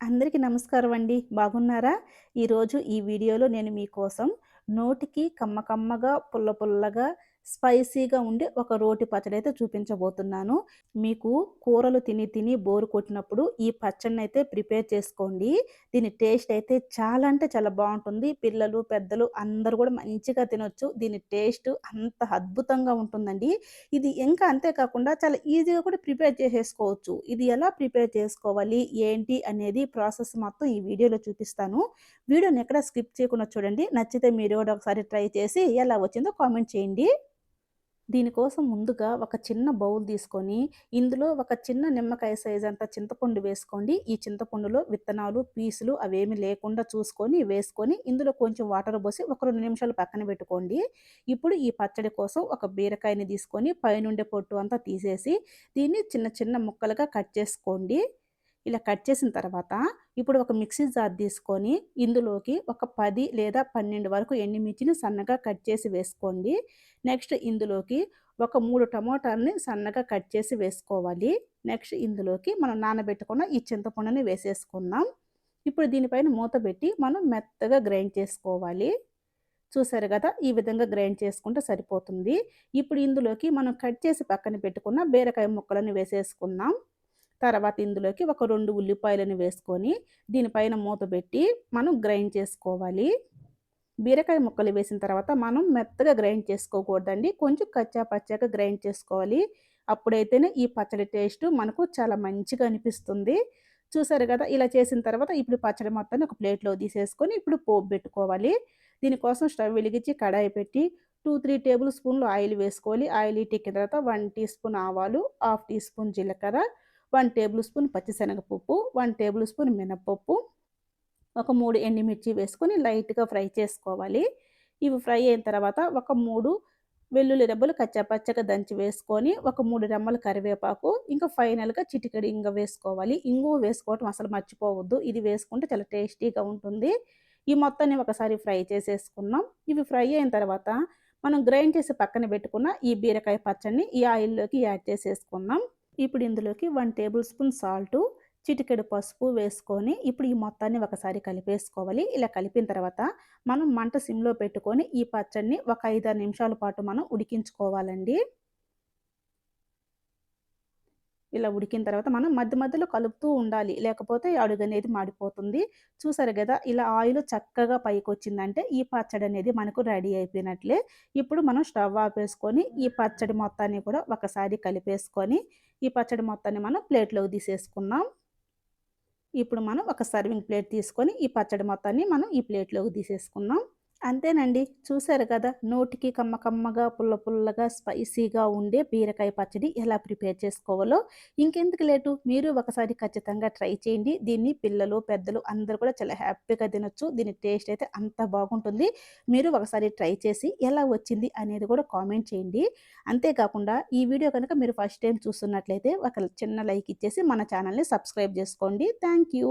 అందరికీ నమస్కారం అండి. బాగున్నారా? ఈరోజు ఈ వీడియోలో నేను మీకోసం నోటికి కమ్మ కమ్మగా, పుల్ల పుల్లగా, స్పైసీగా ఉండే ఒక రోటి పచ్చడైతే చూపించబోతున్నాను. మీకు కూరలు తిని తిని బోర్ కొట్టినప్పుడు ఈ పచ్చడినైతే ప్రిపేర్ చేసుకోండి. దీని టేస్ట్ అయితే చాలా అంటే చాలా బావుంటుంది. పిల్లలు, పెద్దలు అందరూ కూడా మంచిగా తినొచ్చు. దీని టేస్ట్ అంత అద్భుతంగా ఉంటుందండి. ఇది ఇంకా అంతే కాకుండా చాలా ఈజీగా కూడా ప్రిపేర్ చేసేసుకోవచ్చు. ఇది ఎలా ప్రిపేర్ చేసుకోవాలి, ఏంటి అనేది ప్రాసెస్ మొత్తం ఈ వీడియోలో చూపిస్తాను. వీడియోని ఎక్కడ స్కిప్ చేయకుండా చూడండి. నచ్చితే మీరు కూడా ఒకసారి ట్రై చేసి ఎలా వచ్చిందో కామెంట్ చేయండి. దీనికోసం ముందుగా ఒక చిన్న బౌల్ తీసుకొని, ఇందులో ఒక చిన్న నిమ్మకాయ సైజ్ అంత చింతపండు వేసుకోండి. ఈ చింతపండులో విత్తనాలు, పీసులు అవేమి లేకుండా చూసుకొని వేసుకొని, ఇందులో కొంచెం వాటర్ పోసి ఒక 2 నిమిషాలు పక్కన పెట్టుకోండి. ఇప్పుడు ఈ పచ్చడి కోసం ఒక బీరకాయని తీసుకొని పైనుండే పొట్టు అంతా తీసేసి, దీన్ని చిన్న చిన్న ముక్కలుగా కట్ చేసుకోండి. ఇలా కట్ చేసిన తర్వాత, ఇప్పుడు ఒక మిక్సీ జార్ తీసుకొని, ఇందులోకి ఒక 10 లేదా 12 వరకు ఎండుమిర్చిని సన్నగా కట్ చేసి వేసుకోండి. నెక్స్ట్ ఇందులోకి ఒక 3 టమోటాలని సన్నగా కట్ చేసి వేసుకోవాలి. నెక్స్ట్ ఇందులోకి మనం నానబెట్టుకున్న ఈ చింతపండుని వేసేసుకుందాం. ఇప్పుడు దీనిపైన మూత పెట్టి మనం మెత్తగా గ్రైండ్ చేసుకోవాలి. చూసారు గదా! ఈ విధంగా గ్రైండ్ చేసుకుంటే సరిపోతుంది. ఇప్పుడు ఇందులోకి మనం కట్ చేసి పక్కన పెట్టుకున్న బీరకాయ ముక్కలను వేసేసుకుందాం. తర్వాత ఇందులోకి ఒక 2 ఉల్లిపాయలను వేసుకొని, దీనిపైన మూత పెట్టి మనం గ్రైండ్ చేసుకోవాలి. బీరకాయ ముక్కలు వేసిన తర్వాత మనం మెత్తగా గ్రైండ్ చేసుకోకూడదండి. కొంచెం కచ్చా పచ్చాగా గ్రైండ్ చేసుకోవాలి. అప్పుడైతేనే ఈ పచ్చడి టేస్టు మనకు చాలా మంచిగా అనిపిస్తుంది. చూసారు గదా! ఇలా చేసిన తర్వాత ఇప్పుడు పచ్చడి మొత్తాన్ని ఒక ప్లేట్‌లో తీసేసుకొని ఇప్పుడు పోపు బెట్టుకోవాలి. దీనికోసం స్టవ్ వెలిగించి కడాయి పెట్టి 2, 3 టేబుల్ స్పూన్‌లు ఆయిల్ వేసుకోవాలి. ఆయిల్ హీటెక్కిన తర్వాత 1 టీ స్పూన్ ఆవాలు, హాఫ్ టీ స్పూన్ జీలకర్ర, 1 టేబుల్ స్పూన్ పచ్చిశనగపప్పు, 1 టేబుల్ స్పూన్ మినపప్పు, ఒక 3 ఎండుమిర్చి వేసుకొని లైట్‌గా ఫ్రై చేసుకోవాలి. ఇవి ఫ్రై అయిన తర్వాత ఒక 3 వెల్లుల్లి రెబ్బలు కచ్చాపచ్చాగా దంచి వేసుకొని, ఒక 3 రెమ్మల కరివేపాకు, ఇంకా ఫైనల్‌గా చిటికెడు ఇంగ వేసుకోవాలి. ఇంగువ వేసుకోవటం అసలు మర్చిపోవద్దు. ఇది వేసుకుంటే చాలా టేస్టీగా ఉంటుంది. ఈ మొత్తాన్ని ఒకసారి ఫ్రై చేసేసుకున్నాం. ఇవి ఫ్రై అయిన తర్వాత మనం గ్రైండ్ చేసి పక్కన పెట్టుకున్న ఈ బీరకాయ పచ్చడిని ఈ ఆయిల్‌లోకి యాడ్ చేసేసుకుందాం. ఇప్పుడు ఇందులోకి 1 టేబుల్ స్పూన్ సాల్టు, చిటికెడు పసుపు వేసుకొని, ఇప్పుడు ఈ మొత్తాన్ని ఒకసారి కలిపేసుకోవాలి. ఇలా కలిపిన తర్వాత మనం మంట సిమ్‌లో పెట్టుకొని ఈ పచ్చడిని ఒక 5, 6 నిమిషాల పాటు మనం ఉడికించుకోవాలండి. ఇలా ఉడికిన తర్వాత మనం మధ్య మధ్యలో కలుపుతూ ఉండాలి. లేకపోతే అడుగనేది మాడిపోతుంది. చూసారు గదా! ఇలా ఆయిల్ చక్కగా పైకొచ్చిందంటే ఈ పచ్చడనేది మనకు రెడీ అయిపోయినట్లే. ఇప్పుడు మనం స్టవ్ ఆపేసుకొని ఈ పచ్చడి మొత్తాన్ని కూడా ఒకసారి కలిపేసుకొని, ఈ పచ్చడి మొత్తాన్ని మనం ప్లేట్‌లోకి తీసేసుకుందాం. ఇప్పుడు మనం ఒక సర్వింగ్ ప్లేట్ తీసుకొని ఈ పచ్చడి మొత్తాన్ని మనం ఈ ప్లేట్‌లోకి తీసేసుకుందాం. అంతేనండి. చూసారు కదా! నోటికి కమ్మ కమ్మగా, పుల్ల పుల్లగా, స్పైసీగా ఉండే బీరకాయ పచ్చడి ఎలా ప్రిపేర్ చేసుకోవాలో. ఇంకెందుకు లేటు మీరు ఒకసారి ఖచ్చితంగా ట్రై చేయండి. దీన్ని పిల్లలు, పెద్దలు అందరూ కూడా చాలా హ్యాపీగా తినొచ్చు. దీని టేస్ట్ అయితే అంత బాగుంటుంది. మీరు ఒకసారి ట్రై చేసి ఎలా వచ్చింది అనేది కూడా కామెంట్ చేయండి. అంతేకాకుండా ఈ వీడియో కనుక మీరు ఫస్ట్ టైమ్ చూస్తున్నట్లయితే ఒక చిన్న లైక్ ఇచ్చేసి మన ఛానల్‌ని సబ్స్క్రైబ్ చేసుకోండి. Thank you.